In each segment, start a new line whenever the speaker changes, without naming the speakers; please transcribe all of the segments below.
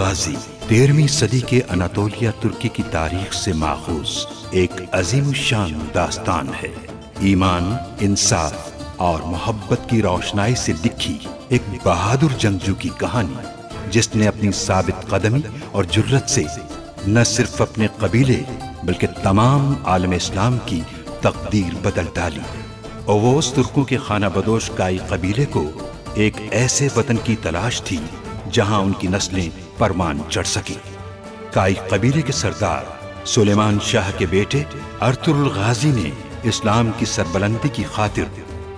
गाजी 13वीं सदी के अनातोलिया तुर्की की तारीख से माखूज एक अजीम शान दास्तान है। ईमान, इंसाफ और मोहब्बत की रोशनाई से लिखी एक बहादुर जंगजू की कहानी, जिसने अपनी साबित कदमी और जुर्रत से न सिर्फ अपने कबीले बल्कि तमाम आलम इस्लाम की तकदीर बदल डाली। ओवोस तुर्कों के खाना बदोश काई कबीले को एक ऐसे वतन की तलाश थी जहां उनकी नस्लें परमान चढ़ सकी। काई कबीले के सरदार सुलेमान शाह के बेटे अर्तुगरुल गाजी ने इस्लाम की सरबलंदी की खातिर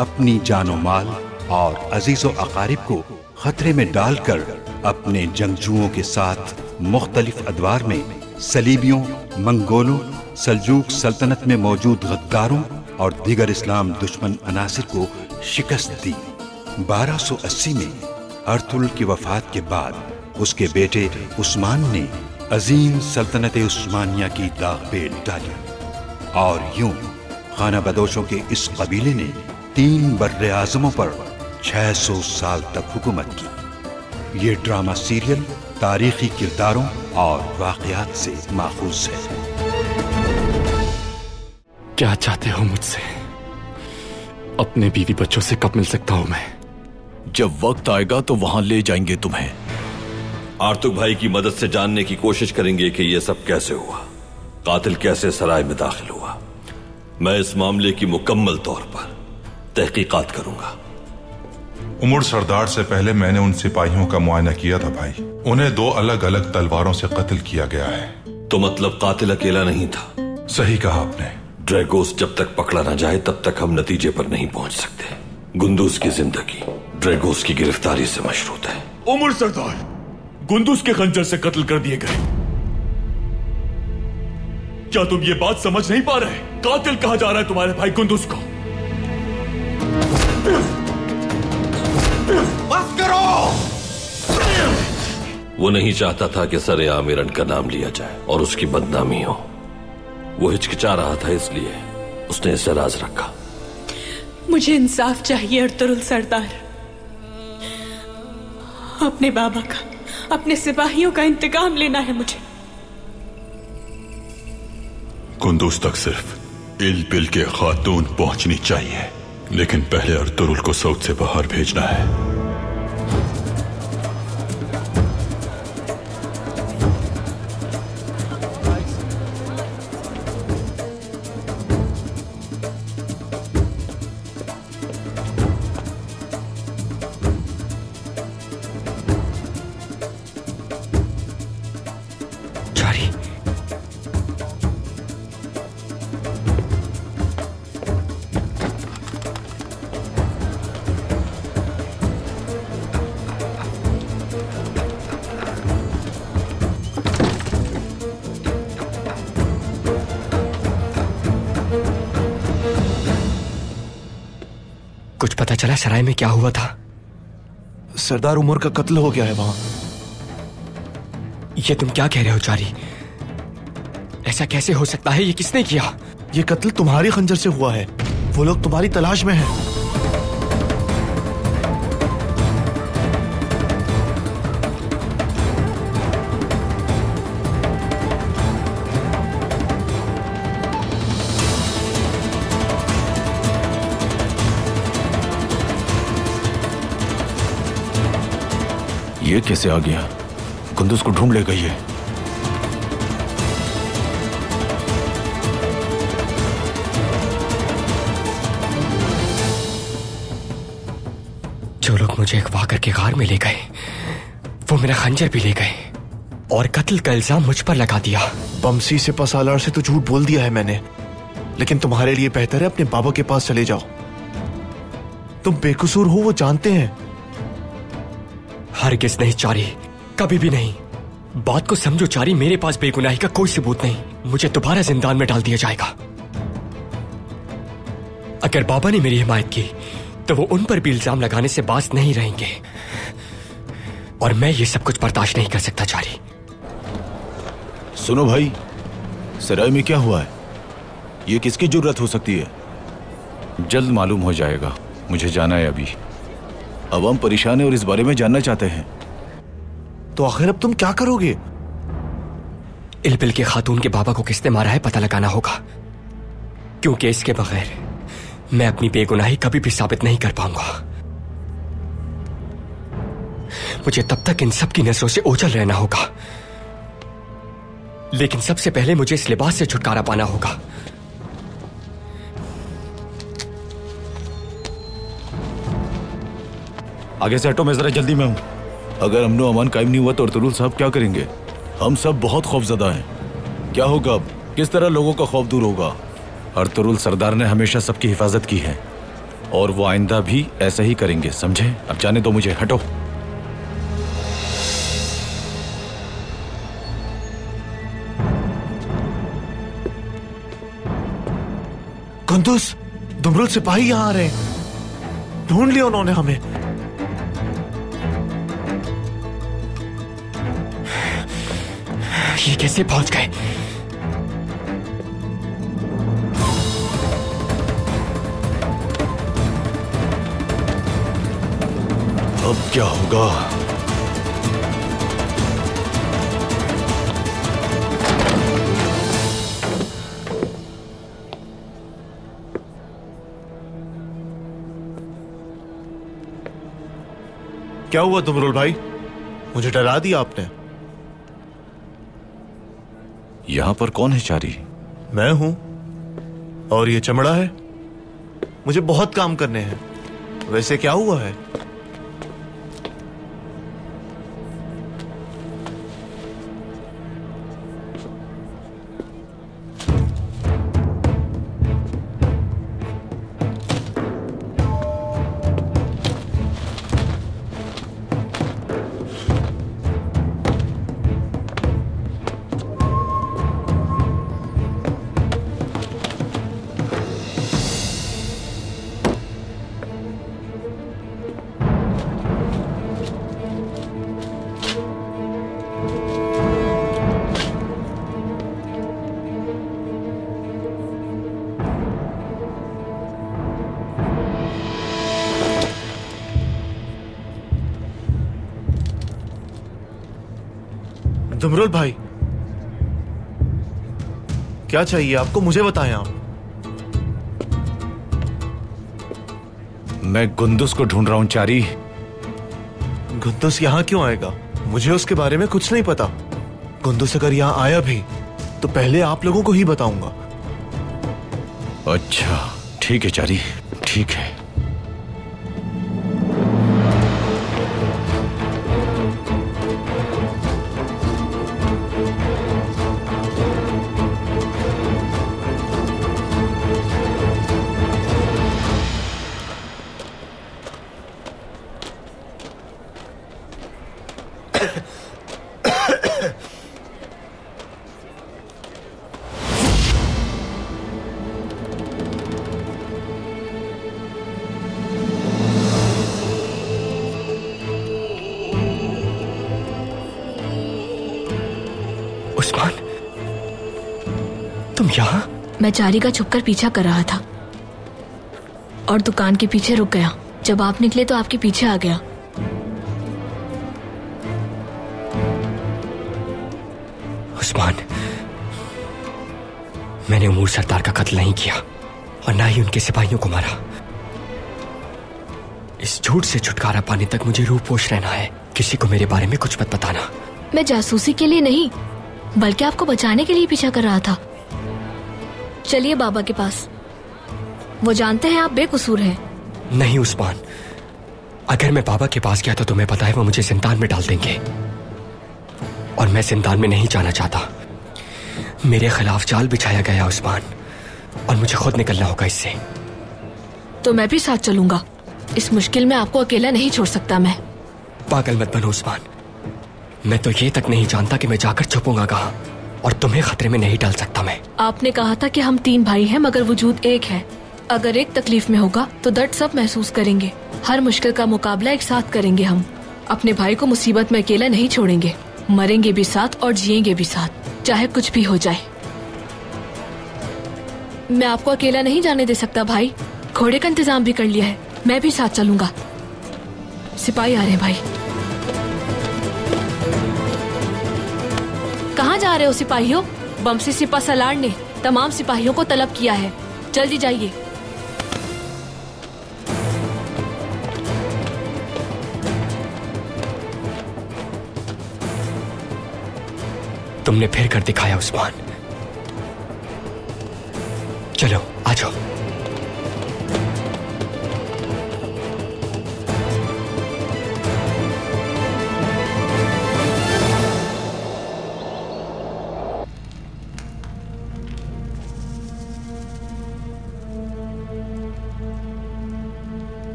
अपनी जानो माल और अजीजो अकारिब को खतरे में डालकर अपने जंगजुओं के साथ मुख्तलिफ अदवार में सलीबियों, मंगोलों, सल्जूक सल्तनत में मौजूद गद्दारों और दीगर इस्लाम दुश्मन अनासिर को शिकस्त दी। 1280 में अर्तुगरुल की वफात के बाद उसके बेटे उस्मान ने अजीम सल्तनत उस्मानिया की दागबेल डाली और यूं खाना बदोशों के इस कबीले ने 3 बर्रे आज़मों पर 600 साल तक हुकूमत की। ये ड्रामा सीरियल तारीखी किरदारों और वाक़यात से माखूज है।
क्या चाहते हो मुझसे? अपने बीवी बच्चों से कब मिल सकता हूं मैं?
जब वक्त आएगा तो वहां ले जाएंगे तुम्हें।
आर्तुग भाई की मदद से जानने की कोशिश करेंगे कि यह सब कैसे हुआ, कातिल कैसे सराय में दाखिल हुआ। मैं इस मामले की मुकम्मल तौर पर तहकीकात करूंगा।
उमर सरदार से पहले मैंने उन सिपाहियों का मुआयना किया था भाई। उन्हें 2 अलग अलग तलवारों से कत्ल किया गया है।
तो मतलब कातिल अकेला नहीं था?
सही कहा आपने।
ड्रैगोस जब तक पकड़ा न जाए तब तक हम नतीजे पर नहीं पहुंच सकते। गुंदुस की जिंदगी ड्रैगोस की गिरफ्तारी से मशरूत है।
उमर सरदार, गुंदुस के खंजर से कत्ल कर दिए गए। क्या तुम ये बात समझ नहीं पा रहे? कातिल कहा जा रहा है तुम्हारे भाई गुंदुस को।
बस करो! वो नहीं चाहता था कि सरेआम इरन का नाम लिया जाए और उसकी बदनामी हो। वो हिचकिचा रहा था, इसलिए उसने इसे राज रखा।
मुझे इंसाफ चाहिए अर्तुगरुल सरदार। अपने बाबा का, अपने सिपाहियों का इंतकाम लेना है मुझे।
कुंदूज तक सिर्फ इल-बिल के खातून पहुंचनी चाहिए, लेकिन पहले अर्तुगरुल को सऊद से बाहर भेजना है।
कुछ पता चला सराय में क्या हुआ था?
सरदार उमर का कत्ल हो गया है वहां।
ये तुम क्या कह रहे हो चारी? ऐसा कैसे हो सकता है? ये किसने किया?
ये कत्ल तुम्हारे खंजर से हुआ है। वो लोग तुम्हारी तलाश में हैं। ये कैसे आ गया? कुंदुस को ढूंढ ले गई है।
जो लोग मुझे अगवा करके गार में ले गए, वो मेरा खंजर भी ले गए और कत्ल का इल्जाम मुझ पर लगा दिया।
बमसी से पसालार से तो झूठ बोल दिया है मैंने, लेकिन तुम्हारे लिए बेहतर है अपने बाबा के पास चले जाओ। तुम बेकसूर हो, वो जानते हैं।
हरगिज़ नहीं चारी, कभी भी नहीं। बात को समझो चारी, मेरे पास बेगुनाही का कोई सबूत नहीं। मुझे दोबारा जिंदान में डाल दिया जाएगा। अगर बाबा ने मेरी हिमायत की तो वो उन पर भी इल्जाम लगाने से बाज नहीं रहेंगे, और मैं ये सब कुछ बर्दाश्त नहीं कर सकता चारी।
सुनो भाई, सराय में क्या हुआ है? ये किसकी जुर्रत हो सकती है?
जल्द मालूम हो जाएगा, मुझे जाना है अभी।
अवाम परेशान है और इस बारे में जानना चाहते हैं। तो आखिर अब तुम क्या करोगे?
इल्बिल के खातून के बाबा को किसने मारा है पता लगाना होगा, क्योंकि इसके बगैर मैं अपनी बेगुनाही कभी भी साबित नहीं कर पाऊंगा। मुझे तब तक इन सब की नजरों से ओझल रहना होगा, लेकिन सबसे पहले मुझे इस लिबास से छुटकारा पाना होगा।
आगे से हटो, मैं जरा जल्दी में हूं। अगर अमनो अमान कायम नहीं हुआ तो अर्तुगरुल साहब क्या करेंगे? हम सब बहुत खौफजदा हैं। क्या होगा अब? किस तरह लोगों का खौफ दूर होगा? अर्तुगरुल सरदार ने हमेशा सबकी हिफाजत की है और वो आइंदा भी ऐसा ही करेंगे, समझे? अब जाने दो मुझे, हटो।
कुंदुस, दुमरुल सिपाही यहां आ रहे हैं। ढूंढ लिया उन्होंने हमें।
ये कैसे पहुंच गए?
अब क्या होगा?
क्या हुआ दुमरुल भाई? मुझे डरा दिया आपने।
यहां पर कौन है चारी?
मैं हूं, और ये चमड़ा है। मुझे बहुत काम करने हैं। वैसे क्या हुआ है? दुमरुल भाई, क्या चाहिए आपको? मुझे बताएं आप।
मैं गुंदुस को ढूंढ रहा हूं चारी।
गुंदुस यहां क्यों आएगा? मुझे उसके बारे में कुछ नहीं पता। गुंदुस अगर यहां आया भी तो पहले आप लोगों को ही बताऊंगा।
अच्छा ठीक है चारी, ठीक है।
उस्मान, तुम यहाँ?
मैं चारी का छुपकर पीछा कर रहा था और दुकान के पीछे रुक गया। जब आप निकले तो आपके पीछे आ गया।
उस्मान, मैंने उमूर सरदार का कत्ल नहीं किया और ना ही उनके सिपाहियों को मारा। इस झूठ से छुटकारा पाने तक मुझे रूपोश रहना है। किसी को मेरे बारे में कुछ मत बताना।
मैं जासूसी के लिए नहीं, बल्कि आपको बचाने के लिए पीछा कर रहा था। चलिए बाबा के पास, वो जानते हैं आप बेकसूर हैं।
नहीं उस्मान, अगर मैं बाबा के पास गया तो तुम्हें पता है वो मुझे जिंदान में डाल देंगे, और मैं जिंदान में नहीं जाना चाहता। मेरे खिलाफ जाल बिछाया गया उस्मान, और मुझे खुद निकलना होगा इससे।
तो मैं भी साथ चलूंगा। इस मुश्किल में आपको अकेला नहीं छोड़ सकता मैं।
पागल मत बनो उस्मान, मैं तो ये तक नहीं जानता कि मैं जाकर छुपूंगा कहाँ, और तुम्हें खतरे में नहीं डाल सकता मैं।
आपने कहा था कि हम 3 भाई हैं मगर वजूद एक है। अगर एक तकलीफ में होगा तो दर्द सब महसूस करेंगे। हर मुश्किल का मुकाबला एक साथ करेंगे हम। अपने भाई को मुसीबत में अकेला नहीं छोड़ेंगे। मरेंगे भी साथ और जिएंगे भी साथ, चाहे कुछ भी हो जाए। मैं आपको अकेला नहीं जाने दे सकता भाई। घोड़े का इंतजाम भी कर लिया है, मैं भी साथ चलूंगा। सिपाही आ रहे हैं भाई। कहाँ जा रहे हो सिपाहियों? बमसी सिपा सलार ने तमाम सिपाहियों को तलब किया है, जल्दी जाइए।
तुमने फिर कर दिखाया उस्मान। चलो आ जाओ।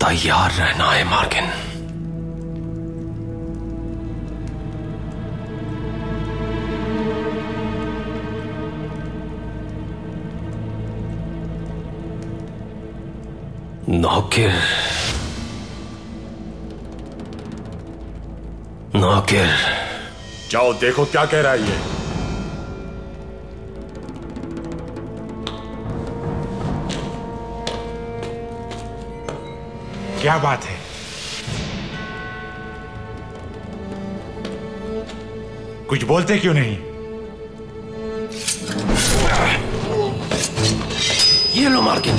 तैयार रहना है मार्किन। नौकिर, नौकिर,
जाओ देखो क्या कह रहा है ये।
क्या बात है? कुछ बोलते क्यों नहीं?
ये लो मार्किन।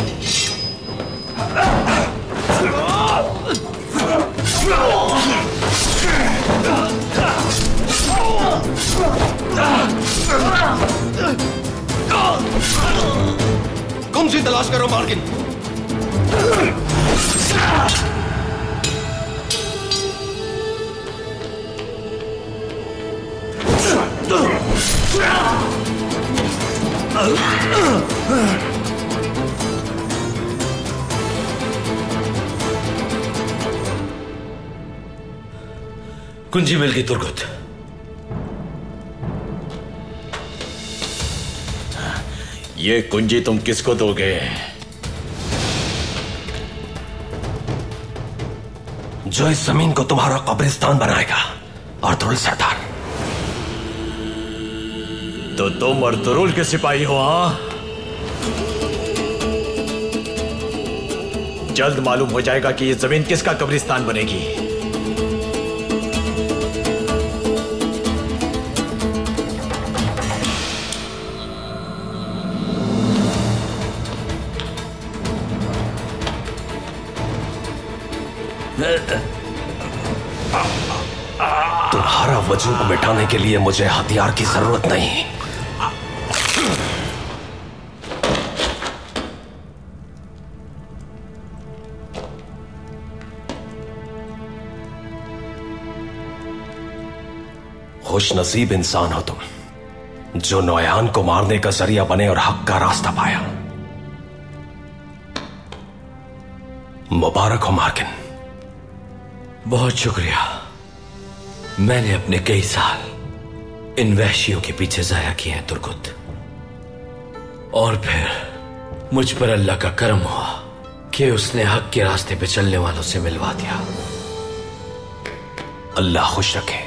कौन सी तलाश करो मार्किन? कुंजी मिल गई तुर्गुत।
ये कुंजी तुम किसको दोगे?
जो इस जमीन को तुम्हारा कब्रिस्तान बनाएगा, अर्तुरुल सरदार।
तो तुम अर्तुरुल के सिपाही हो? हाँ, जल्द मालूम हो जाएगा कि ये जमीन किसका कब्रिस्तान बनेगी।
तुम्हारा वजूद मिटाने के लिए मुझे हथियार की जरूरत नहीं। खुशनसीब इंसान हो तुम, जो नौयान को मारने का जरिया बने और हक का रास्ता पाया। मुबारक हो मार्किन।
बहुत शुक्रिया। मैंने अपने कई साल इन वहशियों के पीछे जाया किए हैं तुर्गुत, और फिर मुझ पर अल्लाह का करम हुआ कि उसने हक के रास्ते पे चलने वालों से मिलवा दिया।
अल्लाह खुश रखे।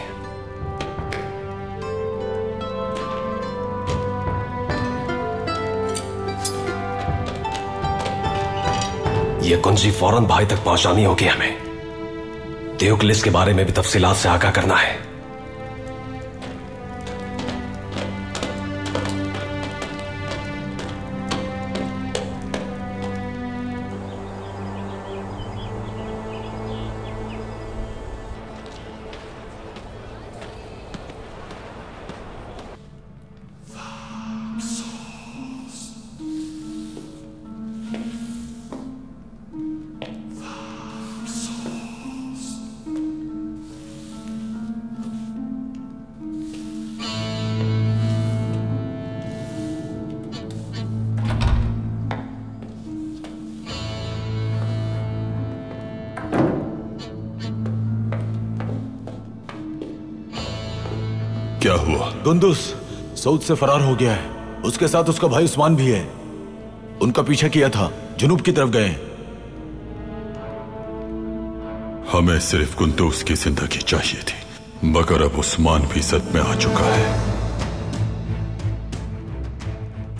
ये कुंजी फौरन भाई तक पहुंचानी होगी हमें। तेओक्लिस के बारे में भी तफसीलात से आगाह करना है।
क्या हुआ?
गुंदुस सऊद से फरार हो गया है। उसके साथ उसका भाई उस्मान भी है। उनका पीछा किया था, जुनूब की तरफ गए।
हमें सिर्फ कुंदूस की जिंदगी चाहिए थी, मगर अब उस्मान भी सद में आ चुका है।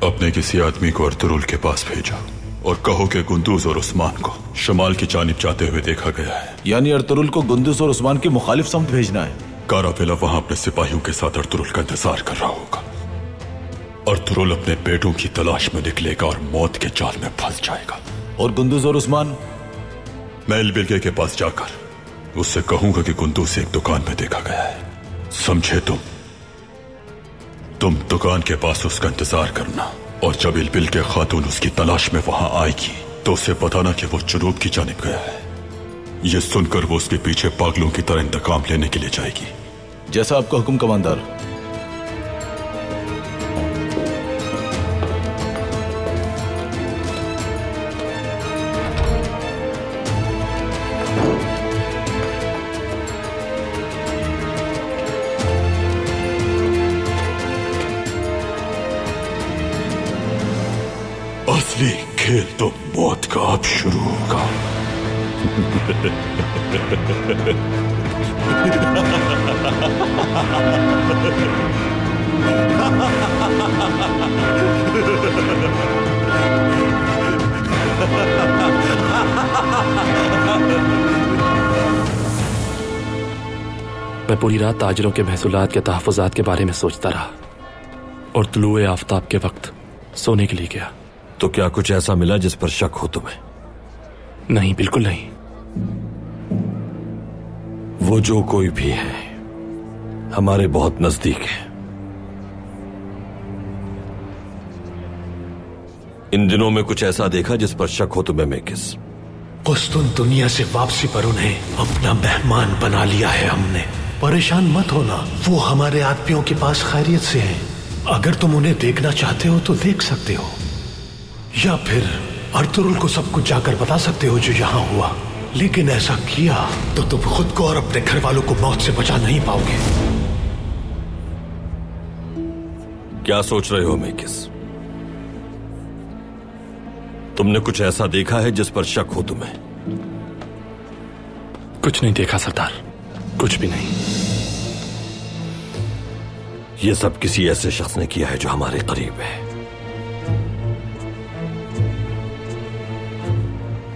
अपने किसी आदमी को अर्तुरुल के पास भेजो और कहो कि गुंदूस और उस्मान को शमाल की जानिब जाते हुए देखा गया है।
यानी अर्तुरुल को गुंदुस और उस्मान की मुखालिफ समत भेजना है।
कारापेला वहां अपने सिपाहियों के साथ अर्तुरुल का इंतजार कर रहा होगा। अर्तुरुल अपने बेटों की तलाश में निकलेगा और मौत के जाल में फंस जाएगा।
और गुंदुस और उस्मान?
मैं इलबिल्गे के पास जाकर उससे कहूंगा कि गुंदूस एक दुकान में देखा गया है। समझे तुम दुकान के पास उसका इंतजार करना, और जब इलबिल्गे खातून उसकी तलाश में वहां आएगी तो उसे बताना कि वो जुनूब की जानिब गया है। यह सुनकर वो उसके पीछे पागलों की तरह इंतकाम लेने के लिए जाएगी।
जैसा आपका हुक्म कमांडर।
असली खेल तो मौत का अब शुरू होगा।
मैं पूरी रात ताजरों के महसूलात के तहफ़्फ़ुज़ात के बारे में सोचता रहा और तुलुए आफ़ताब के वक्त सोने के लिए गया।
तो क्या कुछ ऐसा मिला जिस पर शक हो तुम्हें?
नहीं, बिल्कुल नहीं।
वो जो कोई भी है हमारे बहुत नजदीक है। इन दिनों में कुछ ऐसा देखा जिस पर शक हो तुम्हें मेकिस?
कुस्तुन दुनिया से वापसी पर उन्हें अपना मेहमान बना लिया है हमने। परेशान मत होना, वो हमारे आदमियों के पास खैरियत से हैं। अगर तुम उन्हें देखना चाहते हो तो देख सकते हो, या फिर अर्तुरुल को सब कुछ जाकर बता सकते हो जो यहाँ हुआ। लेकिन ऐसा किया तो तुम खुद को और अपने घर वालों को मौत से बचा नहीं पाओगे।
क्या सोच रहे हो मेकिस? तुमने कुछ ऐसा देखा है जिस पर शक हो तुम्हें?
कुछ नहीं देखा सरदार, कुछ भी नहीं।
यह सब किसी ऐसे शख्स ने किया है जो हमारे करीब है।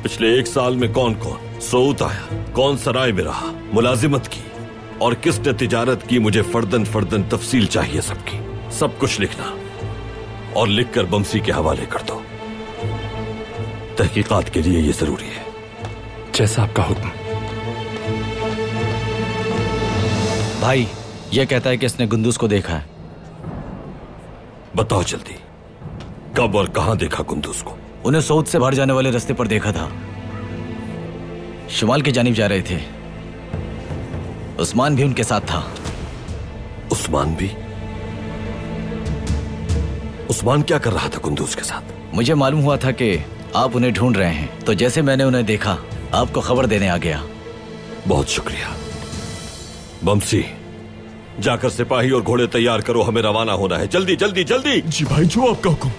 पिछले 1 साल में कौन कौन सऊद आया, कौन सराय में रहा, मुलाजिमत की और किसने तिजारत की, मुझे फर्दन फर्दन तफसील चाहिए सबकी। सब कुछ लिखना और लिखकर बमसी के हवाले कर दो। तहकीकात के लिए यह जरूरी है।
जैसा आपका हुक्म।
भाई यह कहता है कि इसने गुंदूस को देखा है।
बताओ जल्दी, कब और कहां देखा गुंदूस को?
उन्हें सऊद से बाहर जाने वाले रास्ते पर देखा था। शुमाल की जानिब जा रहे थे। उस्मान भी उनके साथ था।
उस्मान भी? उस्मान क्या कर रहा था गुंदूस के साथ?
मुझे मालूम हुआ था कि आप उन्हें ढूंढ रहे हैं, तो जैसे मैंने उन्हें देखा आपको खबर देने आ गया।
बहुत शुक्रिया। बमसी, जाकर सिपाही और घोड़े तैयार करो, हमें रवाना होना है। जल्दी जल्दी जल्दी।
जी भाई, जो आपका हुक्म।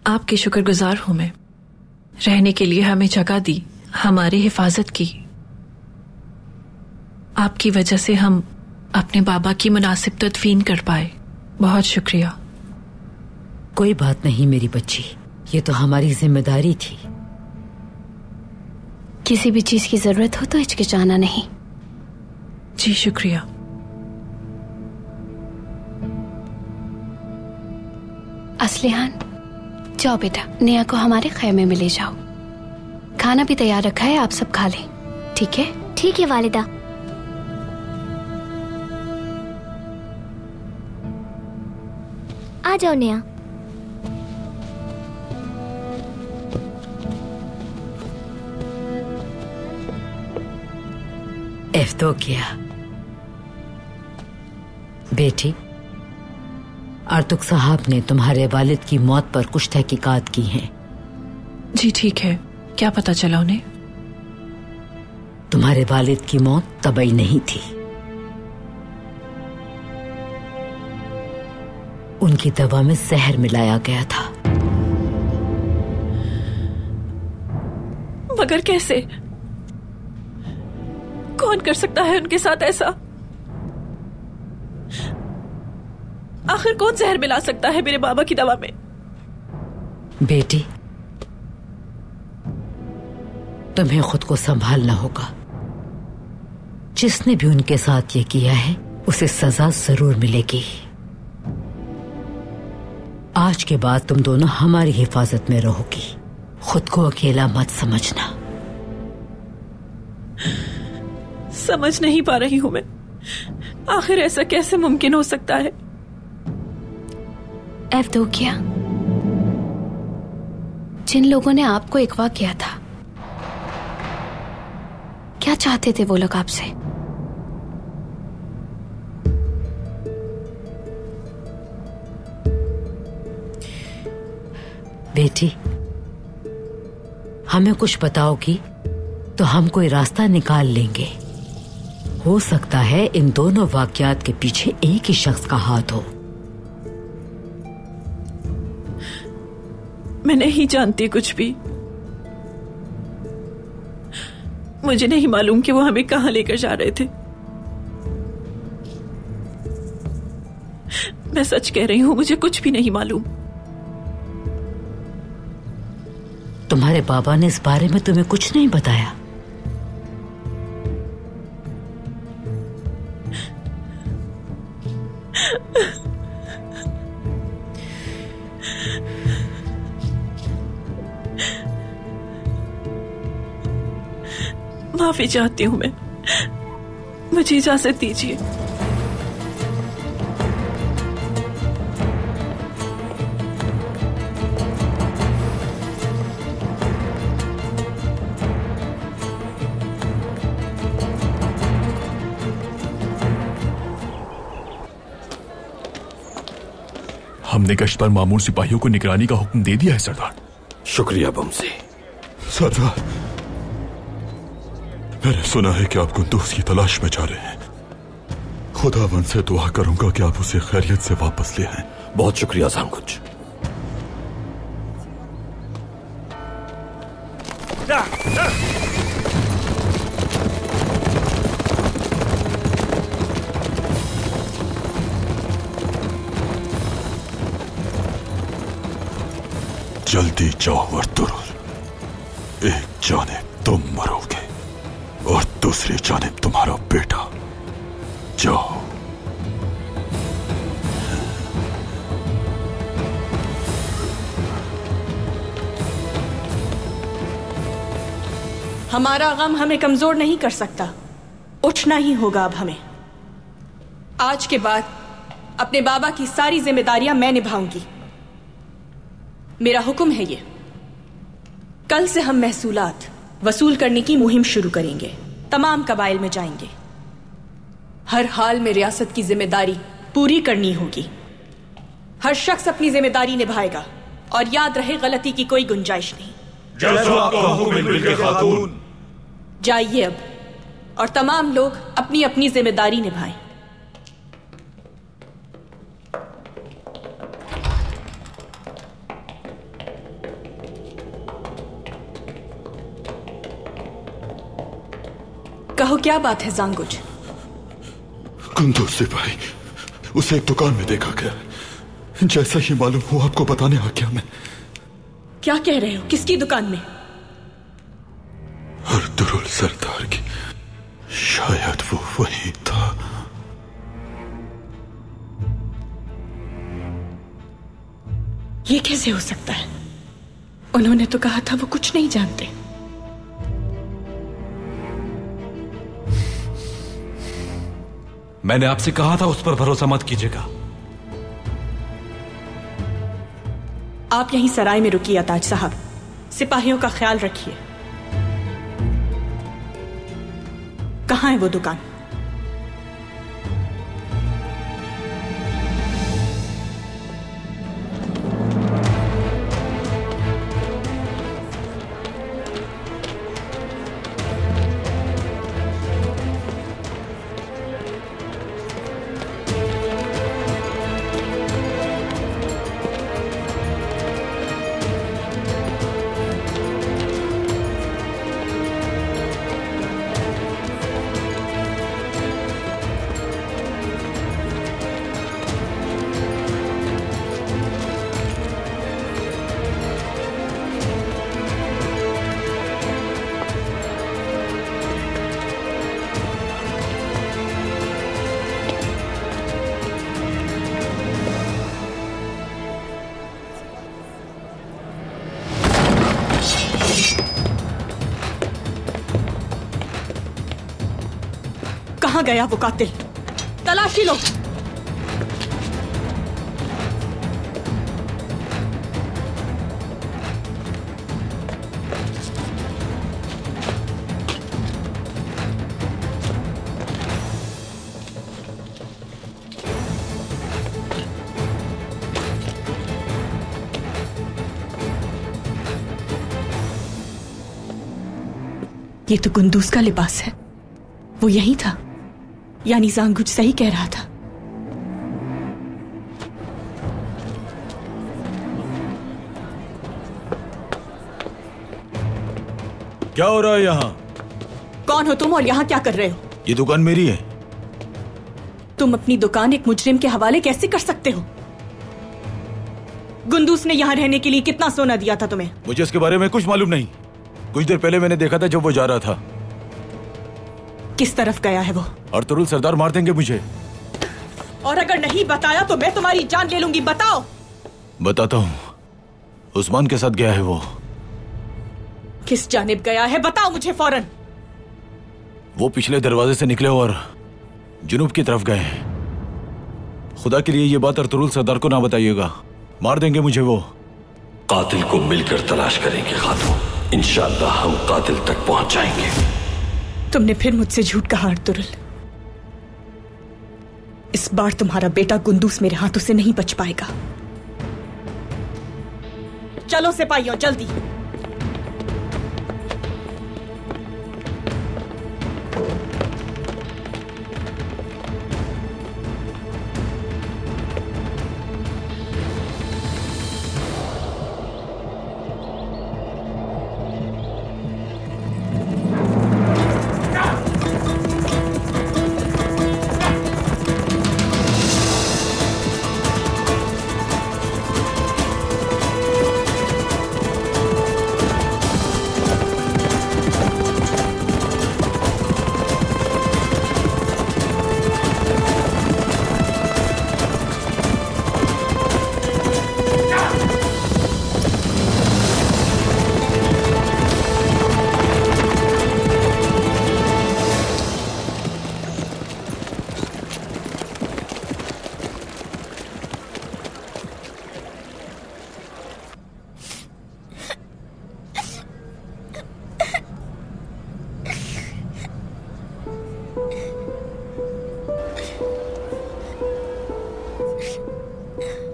आपकी शुक्रगुजार हूं मैं। रहने के लिए हमें जगह दी, हमारी हिफाजत की। आपकी वजह से हम अपने बाबा की मुनासिब तदफीन कर पाए। बहुत शुक्रिया।
कोई बात नहीं मेरी बच्ची, ये तो हमारी जिम्मेदारी थी।
किसी भी चीज की जरूरत हो तो हिचकिचाना नहीं।
जी शुक्रिया।
असलिहान, जाओ बेटा, नेहा को हमारे खैमे में ले जाओ। खाना भी तैयार रखा है, आप सब खा लें, ठीक है?
ठीक है वालिदा। आ जाओ नेहा।
एफ्तोकिया बेटी, आर्तुक साहब ने तुम्हारे वालिद की मौत पर कुछ तहकीकात की हैं।
जी ठीक है, क्या पता चला उन्हें?
तुम्हारे वालिद की मौत तबई नहीं थी। उनकी दवा में जहर मिलाया गया था।
मगर कैसे? कौन कर सकता है उनके साथ ऐसा? आखिर कौन जहर मिला सकता है मेरे बाबा की दवा में?
बेटी, तुम्हें खुद को संभालना होगा। जिसने भी उनके साथ ये किया है उसे सजा जरूर मिलेगी। आज के बाद तुम दोनों हमारी हिफाजत में रहोगी। खुद को अकेला मत समझना।
समझ नहीं पा रही हूं मैं, आखिर ऐसा कैसे मुमकिन हो सकता है?
एफ्तोकिया, जिन लोगों ने आपको अगवा किया था, क्या चाहते थे वो लोग आपसे?
बेटी, हमें कुछ बताओगी तो हम कोई रास्ता निकाल लेंगे। हो सकता है इन दोनों वाकयात के पीछे एक ही शख्स का हाथ हो।
मैं नहीं जानती कुछ भी। मुझे नहीं मालूम कि वो हमें कहां लेकर जा रहे थे। मैं सच कह रही हूं, मुझे कुछ भी नहीं मालूम।
तुम्हारे बाबा ने इस बारे में तुम्हें कुछ नहीं बताया?
माफी चाहती हूं मैं, मुझे इजाजत दीजिए।
हमने गश्त पर मामूर सिपाहियों को निगरानी का हुक्म दे दिया है सरदार।
शुक्रिया बमसी।
सरदार, मैंने सुना है कि आप कुंदूज की तलाश में जा रहे हैं। खुदावन से दुआ करूंगा कि आप उसे खैरियत से वापस ले आएं।
बहुत शुक्रिया सांकुच।
जल्दी जाओ अर्तुरुल। एक जानिब तुम मरोगे और दूसरी जानिब तुम्हारा बेटा। जाओ।
हमारा गम हमें कमजोर नहीं कर सकता। उठना ही होगा अब हमें। आज के बाद अपने बाबा की सारी जिम्मेदारियां मैं निभाऊंगी। मेरा हुक्म है ये, कल से हम महसूलात वसूल करने की मुहिम शुरू करेंगे। तमाम कबाइल में जाएंगे। हर हाल में रियासत की जिम्मेदारी पूरी करनी होगी। हर शख्स अपनी जिम्मेदारी निभाएगा और याद रहे, गलती की कोई गुंजाइश नहीं। जाइए अब और तमाम लोग अपनी अपनी जिम्मेदारी निभाएं। कहो क्या बात है जांगुज?
कुंदूज सिपाही, उसे एक दुकान में देखा गया। जैसा ही मालूम हुआ आपको बताने आ गया मैं।
क्या कह रहे हो? किसकी दुकान में?
अर्तुरुल सरदार की। शायद वो वही था।
ये कैसे हो सकता है? उन्होंने तो कहा था वो कुछ नहीं जानते।
मैंने आपसे कहा था उस पर भरोसा मत कीजिएगा।
आप यहीं सराय में रुकिए ताज साहब, सिपाहियों का ख्याल रखिए। कहां है वो दुकान? कहां गया वो कातिल? तलाशी लो। ये तो गुंदूस का लिबास है। वो यही था, यानी जांगुज सही कह रहा था।
क्या हो रहा है यहाँ?
कौन हो तुम और यहाँ क्या कर रहे हो?
ये दुकान मेरी है।
तुम अपनी दुकान एक मुजरिम के हवाले कैसे कर सकते हो? गुंदूस ने यहाँ रहने के लिए कितना सोना दिया था तुम्हें?
मुझे इसके बारे में कुछ मालूम नहीं। कुछ देर पहले मैंने देखा था जब वो जा रहा था।
किस तरफ गया है वो?
अर्तुरुल सरदार मार देंगे मुझे।
और अगर नहीं बताया तो मैं तुम्हारी जान ले लूंगी। बताओ।
बताता हूँ। उस्मान के साथ गया है वो।
किस जानिब गया है? बताओ मुझे फौरन।
वो पिछले दरवाजे से निकले और जुनूब की तरफ गए। खुदा के लिए ये बात अर्तुरुल सरदार को ना बताइएगा, मार देंगे मुझे वो।
कातिल को मिलकर तलाश करेंगे खातून। इंशाअल्लाह हम कातिल तक पहुंच जाएंगे।
तुमने फिर मुझसे झूठ कहा अर्तुरुल। इस बार तुम्हारा बेटा गुंदूस मेरे हाथों से नहीं बच पाएगा। चलो सिपाहियों जल्दी।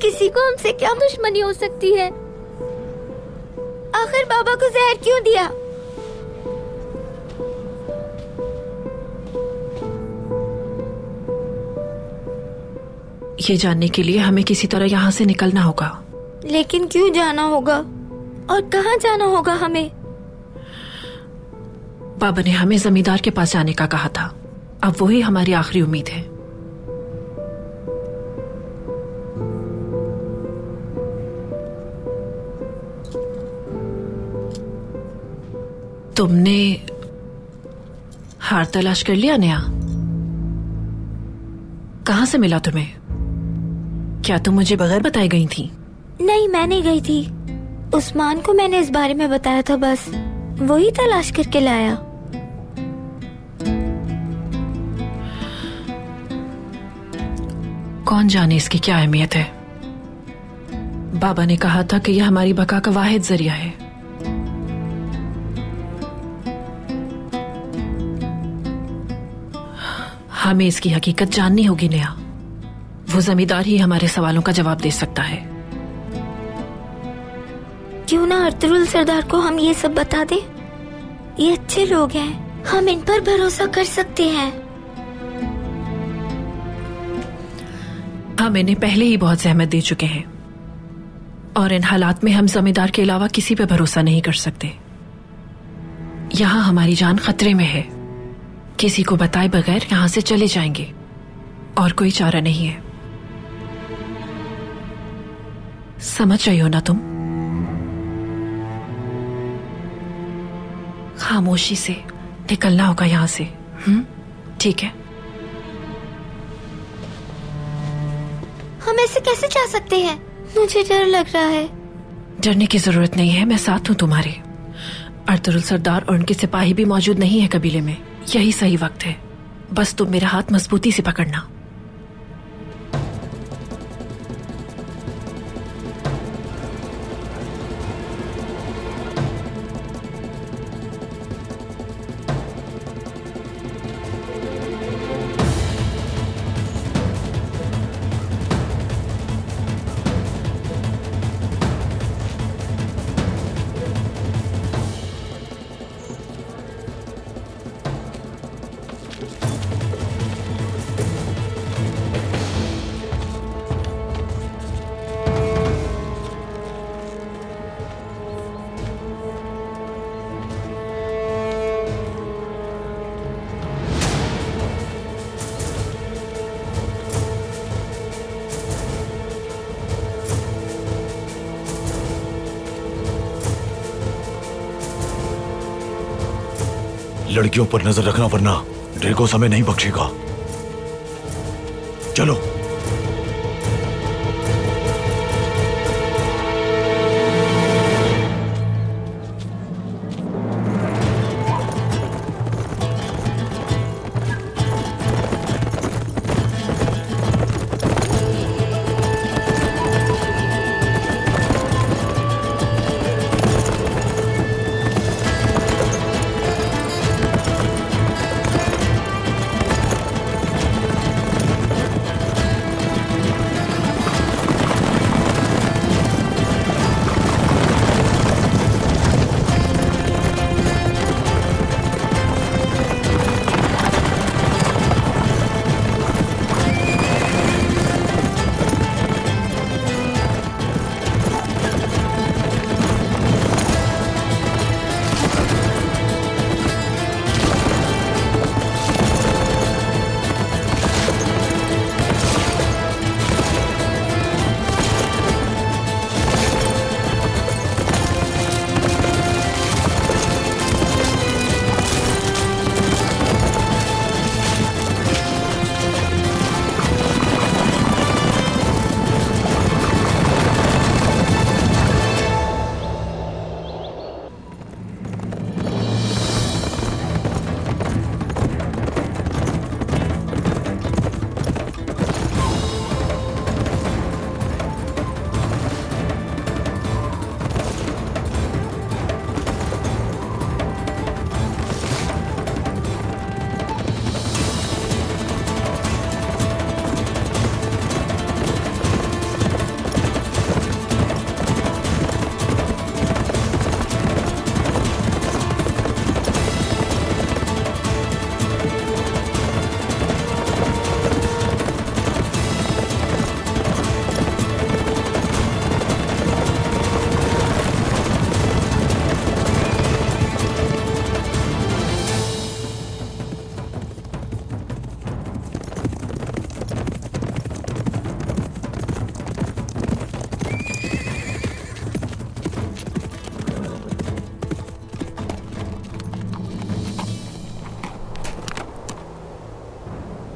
किसी को हमसे क्या दुश्मनी हो सकती है? आखिर बाबा को जहर क्यों दिया?
ये जानने के लिए हमें किसी तरह यहाँ से निकलना होगा।
लेकिन क्यों जाना होगा और कहाँ जाना होगा हमें?
बाबा ने हमें जमींदार के पास जाने का कहा था। अब वही हमारी आखिरी उम्मीद है। तुमने हार तलाश कर लिया नया? कहाँ से मिला तुम्हें? क्या तुम मुझे बगैर बताई गई थी?
नहीं, मैं नहीं गई थी। उस्मान को मैंने इस बारे में बताया था, बस वही तलाश करके लाया।
कौन जाने इसकी क्या अहमियत है। बाबा ने कहा था कि यह हमारी बका का वाहिद जरिया है। हमें इसकी हकीकत जाननी होगी नेहा। वो जमींदार ही हमारे सवालों का जवाब दे सकता है।
क्यों ना अर्तुरुल सरदार को हम ये सब बता दें? ये अच्छे लोग हैं, हम इन पर भरोसा कर सकते हैं।
हम इन्हें पहले ही बहुत जहमत दे चुके हैं और इन हालात में हम जमींदार के अलावा किसी पे भरोसा नहीं कर सकते। यहाँ हमारी जान खतरे में है। किसी को बताए बगैर यहाँ से चले जाएंगे और कोई चारा नहीं है। समझ रही हो ना तुम? खामोशी से निकलना होगा यहाँ से। ठीक है।
हम ऐसे कैसे जा सकते हैं? मुझे डर लग रहा है।
डरने की जरूरत नहीं है, मैं साथ हूँ तुम्हारे। अर्तुरुल सरदार और उनके सिपाही भी मौजूद नहीं है कबीले में। यही सही वक्त है, बस तुम मेरा हाथ मजबूती से पकड़ना।
लड़कियों पर नजर रखना वरना ड्रेगोस हमें नहीं बख्शेगा। चलो।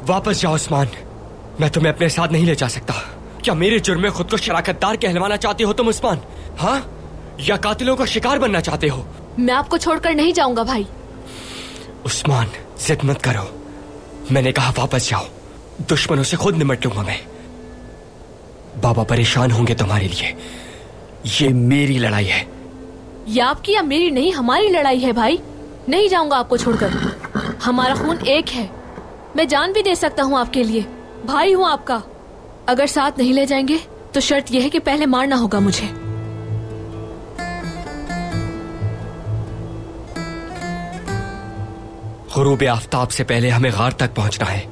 वापस जाओ उस्मान, मैं तुम्हें अपने साथ नहीं ले जा सकता। क्या मेरे जुर्म में खुद को शराकतदार कहलवाना चाहते हो तुम उस्मान? हाँ, या कातिलों का शिकार बनना चाहते हो?
मैं आपको छोड़कर नहीं जाऊंगा भाई।
उस्मान, जिद मत करो। मैंने कहा वापस जाओ। दुश्मनों से खुद निमट लूंगा मैं। बाबा परेशान होंगे तुम्हारे लिए। ये मेरी लड़ाई है।
ये आपकी या मेरी नहीं, हमारी लड़ाई है भाई। नहीं जाऊंगा आपको छोड़कर। हमारा खून एक है। मैं जान भी दे सकता हूँ आपके लिए। भाई हूँ आपका। अगर साथ नहीं ले जाएंगे तो शर्त यह है कि पहले मारना होगा मुझे।
गुरूब आफताब से पहले हमें गार तक पहुंचना है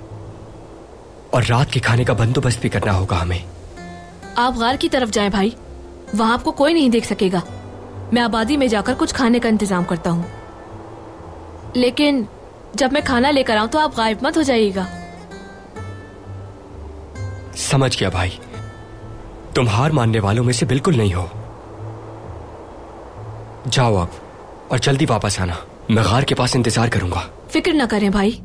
और रात के खाने का बंदोबस्त भी करना होगा हमें।
आप गार की तरफ जाएं भाई, वहां आपको कोई नहीं देख सकेगा। मैं आबादी में जाकर कुछ खाने का इंतजाम करता हूँ, लेकिन जब मैं खाना लेकर आऊं तो आप गायब मत हो जाइएगा।
समझ गया भाई, तुम हार मानने वालों में से बिल्कुल नहीं हो। जाओ अब और जल्दी वापस आना। मैं गार के पास इंतजार करूंगा।
फिक्र न करें भाई।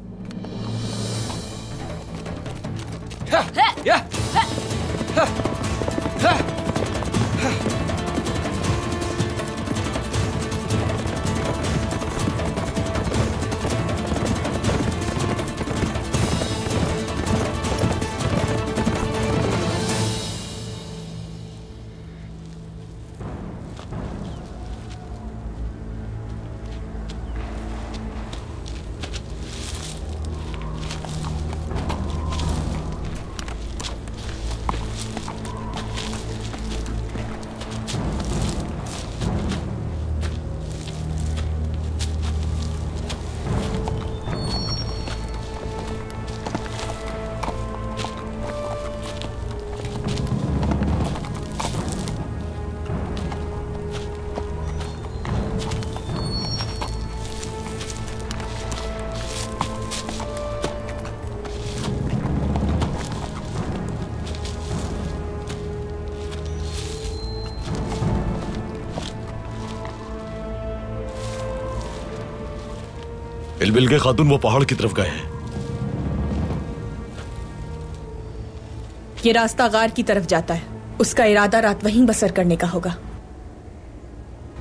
इलबिल के खातून वो पहाड़ की तरफ गए हैं।
ये रास्ता गार की तरफ जाता है। उसका इरादा रात वहीं बसर करने का होगा।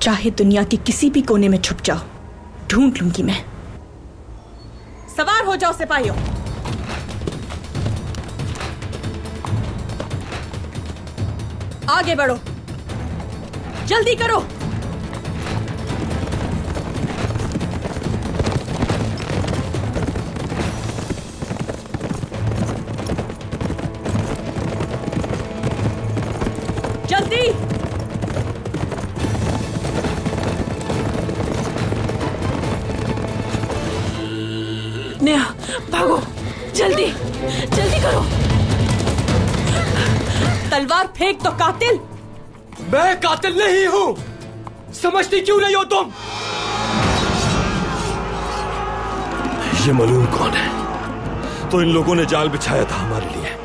चाहे दुनिया के किसी भी कोने में छुप जाओ, ढूंढ लूंगी मैं। सवार हो जाओ सिपाहियों। आगे बढ़ो, जल्दी करो। जल्दी। नेहा, भागो, जल्दी जल्दी करो। तलवार फेंक तो कातिल।
मैं कातिल नहीं हूं। समझती क्यों नहीं हो तुम?
ये मालूम कौन है? तो इन लोगों ने जाल बिछाया था हमारे लिए।